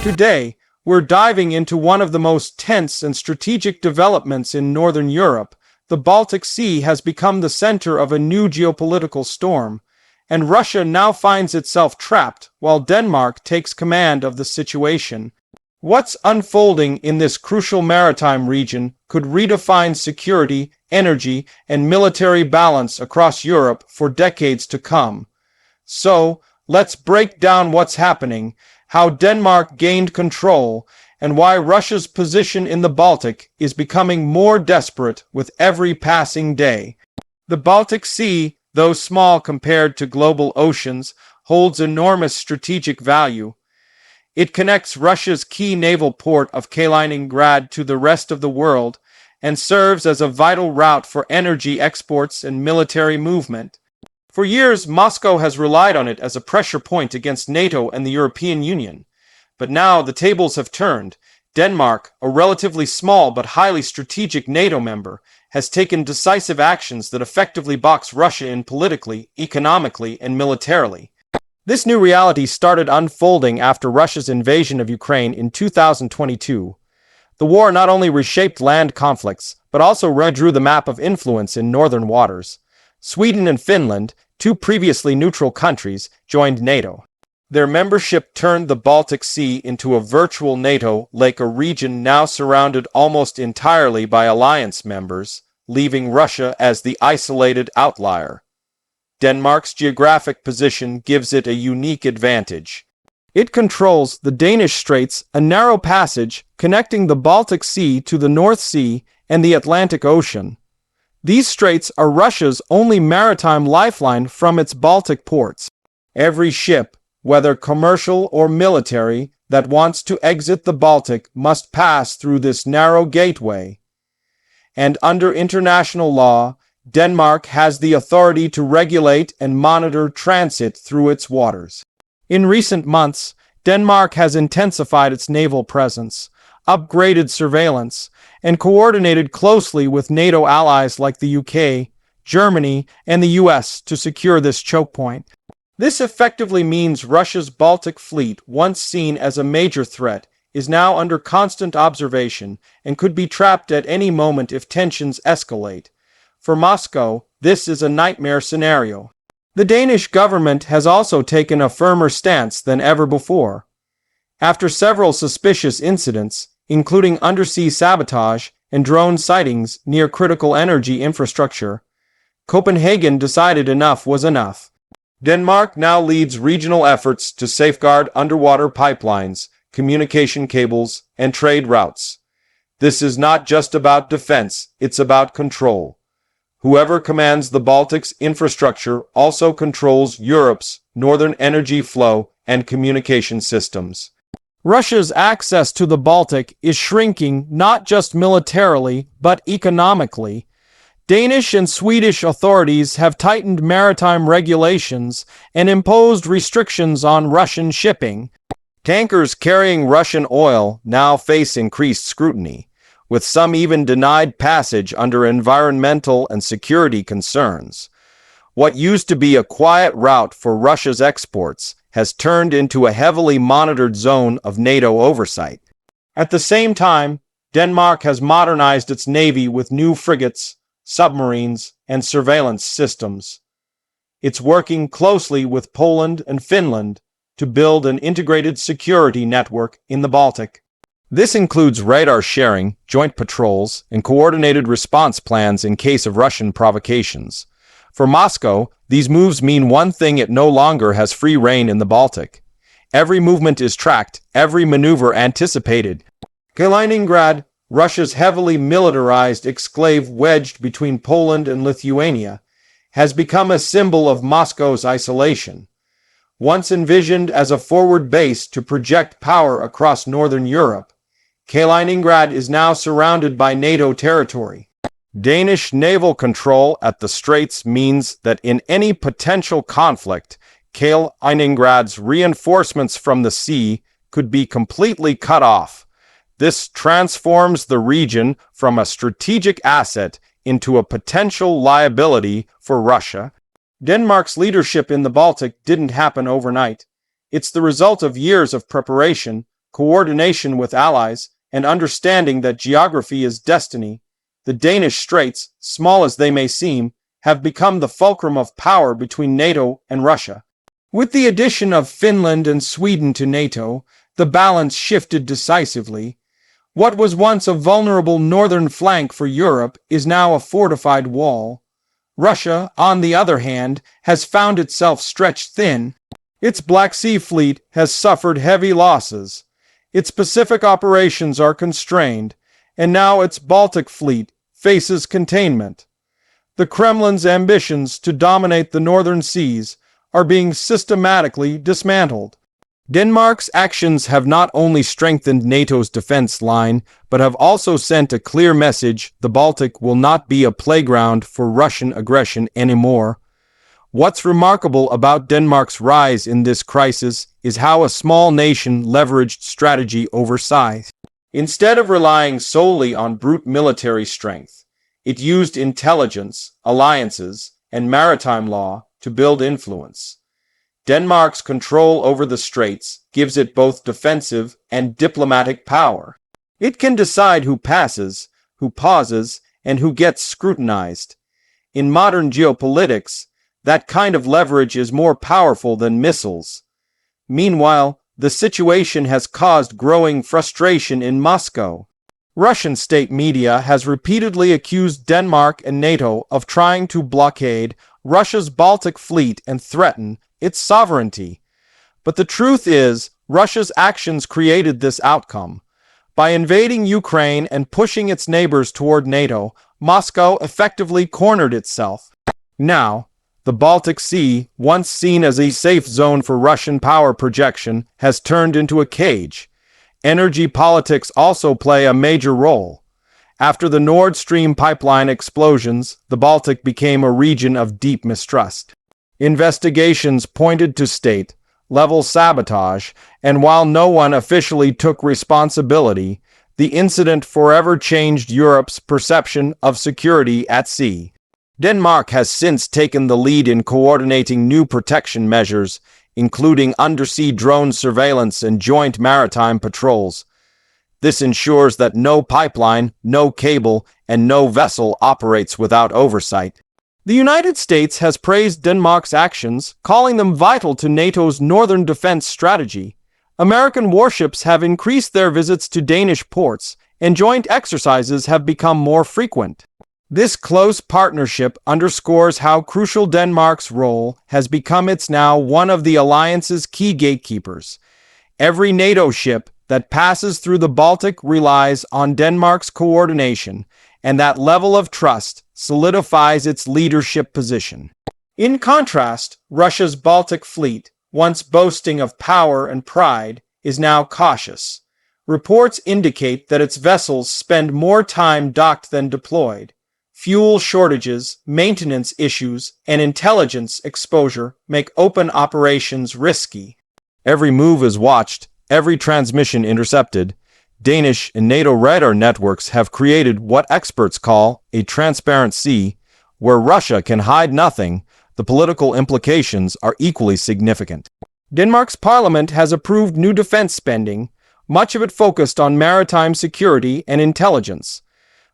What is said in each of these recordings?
Today, we're diving into one of the most tense and strategic developments in Northern Europe. The Baltic Sea has become the center of a new geopolitical storm, and Russia now finds itself trapped while Denmark takes command of the situation. What's unfolding in this crucial maritime region could redefine security, energy, and military balance across Europe for decades to come. So, let's break down what's happening, how Denmark gained control, and why Russia's position in the Baltic is becoming more desperate with every passing day. The Baltic Sea, though small compared to global oceans, holds enormous strategic value. It connects Russia's key naval port of Kaliningrad to the rest of the world and serves as a vital route for energy exports and military movement. For years, Moscow has relied on it as a pressure point against NATO and the European Union. But now the tables have turned. Denmark, a relatively small but highly strategic NATO member, has taken decisive actions that effectively box Russia in politically, economically, and militarily. This new reality started unfolding after Russia's invasion of Ukraine in 2022. The war not only reshaped land conflicts, but also redrew the map of influence in northern waters. Sweden and Finland, two previously neutral countries, joined NATO. Their membership turned the Baltic Sea into a virtual NATO, like a region now surrounded almost entirely by alliance members, leaving Russia as the isolated outlier. Denmark's geographic position gives it a unique advantage. It controls the Danish Straits, a narrow passage connecting the Baltic Sea to the North Sea and the Atlantic Ocean. These straits are Russia's only maritime lifeline from its Baltic ports. Every ship, whether commercial or military, that wants to exit the Baltic must pass through this narrow gateway. And under international law, Denmark has the authority to regulate and monitor transit through its waters. In recent months, Denmark has intensified its naval presence, upgraded surveillance, and coordinated closely with NATO allies like the UK, Germany, and the US to secure this choke point. This effectively means Russia's Baltic Fleet, once seen as a major threat, is now under constant observation and could be trapped at any moment if tensions escalate. For Moscow, this is a nightmare scenario. The Danish government has also taken a firmer stance than ever before. After several suspicious incidents, including undersea sabotage and drone sightings near critical energy infrastructure, Copenhagen decided enough was enough. Denmark now leads regional efforts to safeguard underwater pipelines, communication cables, and trade routes. This is not just about defense, it's about control. Whoever commands the Baltic's infrastructure also controls Europe's northern energy flow and communication systems. Russia's access to the Baltic is shrinking not just militarily, but economically. Danish and Swedish authorities have tightened maritime regulations and imposed restrictions on Russian shipping. Tankers carrying Russian oil now face increased scrutiny, with some even denied passage under environmental and security concerns. What used to be a quiet route for Russia's exports has turned into a heavily monitored zone of NATO oversight. At the same time, Denmark has modernized its navy with new frigates, submarines, and surveillance systems. It's working closely with Poland and Finland to build an integrated security network in the Baltic. This includes radar sharing, joint patrols, and coordinated response plans in case of Russian provocations. For Moscow, these moves mean one thing: it no longer has free rein in the Baltic. Every movement is tracked, every maneuver anticipated. Kaliningrad, Russia's heavily militarized exclave wedged between Poland and Lithuania, has become a symbol of Moscow's isolation. Once envisioned as a forward base to project power across northern Europe, Kaliningrad is now surrounded by NATO territory. Danish naval control at the Straits means that in any potential conflict, Kaliningrad's reinforcements from the sea could be completely cut off. This transforms the region from a strategic asset into a potential liability for Russia. Denmark's leadership in the Baltic didn't happen overnight. It's the result of years of preparation, coordination with allies, and understanding that geography is destiny, the Danish Straits, small as they may seem, have become the fulcrum of power between NATO and Russia. With the addition of Finland and Sweden to NATO, the balance shifted decisively. What was once a vulnerable northern flank for Europe is now a fortified wall. Russia, on the other hand, has found itself stretched thin. Its Black Sea fleet has suffered heavy losses. Its Pacific operations are constrained, and now its Baltic fleet faces containment. The Kremlin's ambitions to dominate the northern seas are being systematically dismantled. Denmark's actions have not only strengthened NATO's defense line, but have also sent a clear message: the Baltic will not be a playground for Russian aggression anymore. What's remarkable about Denmark's rise in this crisis is how a small nation leveraged strategy over size. Instead of relying solely on brute military strength, it used intelligence, alliances, and maritime law to build influence. Denmark's control over the straits gives it both defensive and diplomatic power. It can decide who passes, who pauses, and who gets scrutinized. In modern geopolitics, that kind of leverage is more powerful than missiles. Meanwhile, the situation has caused growing frustration in Moscow. Russian state media has repeatedly accused Denmark and NATO of trying to blockade Russia's Baltic Fleet and threaten its sovereignty. But the truth is, Russia's actions created this outcome. By invading Ukraine and pushing its neighbors toward NATO, Moscow effectively cornered itself. Now, the Baltic Sea, once seen as a safe zone for Russian power projection, has turned into a cage. Energy politics also play a major role. After the Nord Stream pipeline explosions, the Baltic became a region of deep mistrust. Investigations pointed to state-level sabotage, and while no one officially took responsibility, the incident forever changed Europe's perception of security at sea. Denmark has since taken the lead in coordinating new protection measures, including undersea drone surveillance and joint maritime patrols. This ensures that no pipeline, no cable, and no vessel operates without oversight. The United States has praised Denmark's actions, calling them vital to NATO's northern defense strategy. American warships have increased their visits to Danish ports, and joint exercises have become more frequent. This close partnership underscores how crucial Denmark's role has become. It's now one of the alliance's key gatekeepers. Every NATO ship that passes through the Baltic relies on Denmark's coordination, and that level of trust solidifies its leadership position. In contrast, Russia's Baltic Fleet, once boasting of power and pride, is now cautious. Reports indicate that its vessels spend more time docked than deployed. Fuel shortages, maintenance issues, and intelligence exposure make open operations risky. Every move is watched, every transmission intercepted. Danish and NATO radar networks have created what experts call a transparent sea, where Russia can hide nothing. The political implications are equally significant. Denmark's parliament has approved new defense spending, much of it focused on maritime security and intelligence.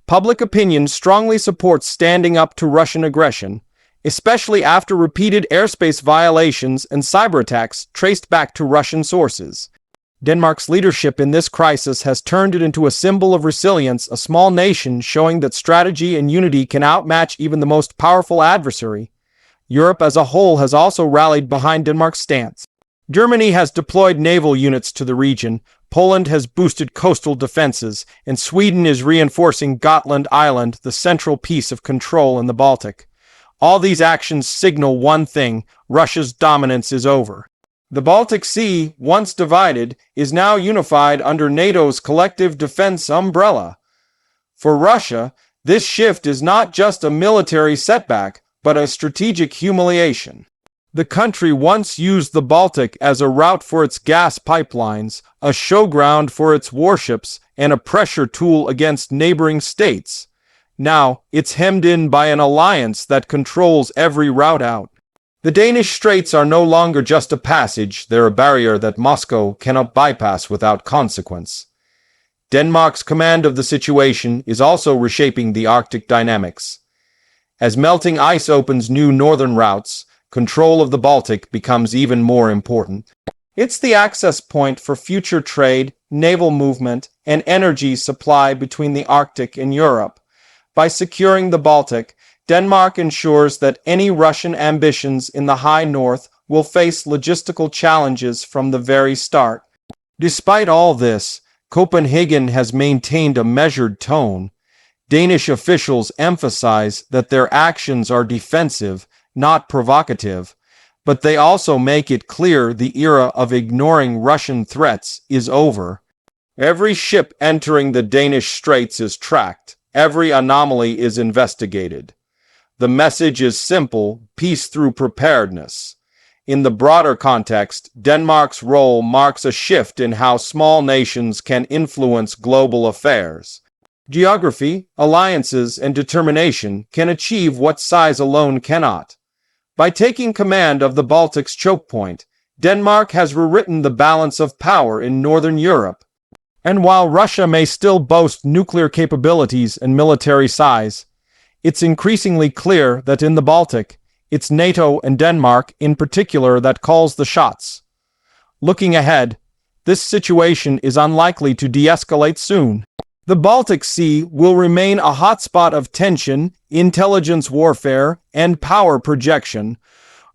Public opinion strongly supports standing up to Russian aggression, especially after repeated airspace violations and cyber attacks traced back to Russian sources. Denmark's leadership in this crisis has turned it into a symbol of resilience, a small nation showing that strategy and unity can outmatch even the most powerful adversary. Europe as a whole has also rallied behind Denmark's stance. Germany has deployed naval units to the region, Poland has boosted coastal defenses, and Sweden is reinforcing Gotland Island, the central piece of control in the Baltic. All these actions signal one thing: Russia's dominance is over. The Baltic Sea, once divided, is now unified under NATO's collective defense umbrella. For Russia, this shift is not just a military setback, but a strategic humiliation. The country once used the Baltic as a route for its gas pipelines, a showground for its warships, and a pressure tool against neighboring states. Now, it's hemmed in by an alliance that controls every route out. The Danish Straits are no longer just a passage, they're a barrier that Moscow cannot bypass without consequence. Denmark's command of the situation is also reshaping the Arctic dynamics. As melting ice opens new northern routes, control of the Baltic becomes even more important. It's the access point for future trade, naval movement, and energy supply between the Arctic and Europe. By securing the Baltic, Denmark ensures that any Russian ambitions in the high north will face logistical challenges from the very start. Despite all this, Copenhagen has maintained a measured tone. Danish officials emphasize that their actions are defensive, not provocative, but they also make it clear the era of ignoring Russian threats is over. Every ship entering the Danish Straits is tracked. Every anomaly is investigated. The message is simple: peace through preparedness. In the broader context, Denmark's role marks a shift in how small nations can influence global affairs. Geography, alliances, and determination can achieve what size alone cannot. By taking command of the Baltic's choke point, Denmark has rewritten the balance of power in Northern Europe. And while Russia may still boast nuclear capabilities and military size, it's increasingly clear that in the Baltic, it's NATO and Denmark in particular that calls the shots. Looking ahead, this situation is unlikely to de-escalate soon. The Baltic Sea will remain a hotspot of tension, intelligence warfare, and power projection.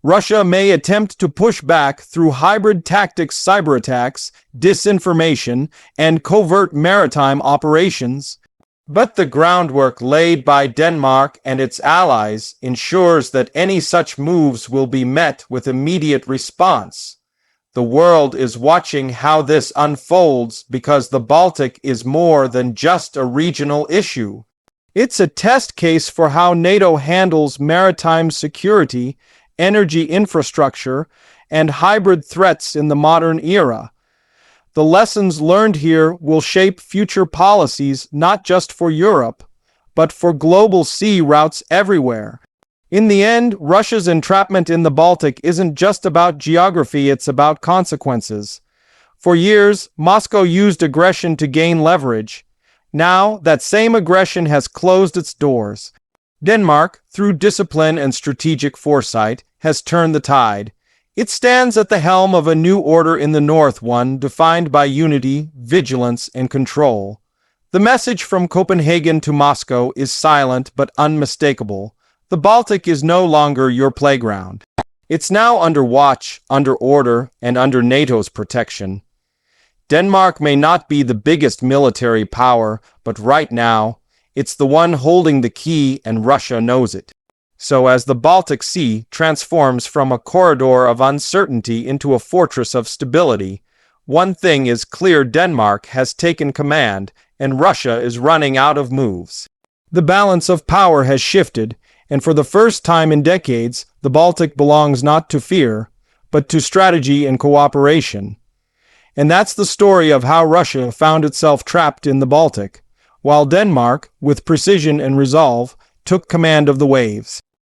Russia may attempt to push back through hybrid tactics, cyber attacks, disinformation, and covert maritime operations. But the groundwork laid by Denmark and its allies ensures that any such moves will be met with immediate response. The world is watching how this unfolds because the Baltic is more than just a regional issue. It's a test case for how NATO handles maritime security, energy infrastructure, and hybrid threats in the modern era. The lessons learned here will shape future policies not just for Europe, but for global sea routes everywhere. In the end, Russia's entrapment in the Baltic isn't just about geography, it's about consequences. For years, Moscow used aggression to gain leverage. Now, that same aggression has closed its doors. Denmark, through discipline and strategic foresight, has turned the tide. It stands at the helm of a new order in the north, one defined by unity, vigilance, and control. The message from Copenhagen to Moscow is silent but unmistakable. The Baltic is no longer your playground. It's now under watch, under order, and under NATO's protection. Denmark may not be the biggest military power, but right now, it's the one holding the key, and Russia knows it. So as the Baltic Sea transforms from a corridor of uncertainty into a fortress of stability, one thing is clear: Denmark has taken command, and Russia is running out of moves. The balance of power has shifted, and for the first time in decades, the Baltic belongs not to fear, but to strategy and cooperation. And that's the story of how Russia found itself trapped in the Baltic, while Denmark, with precision and resolve, took command of the waves.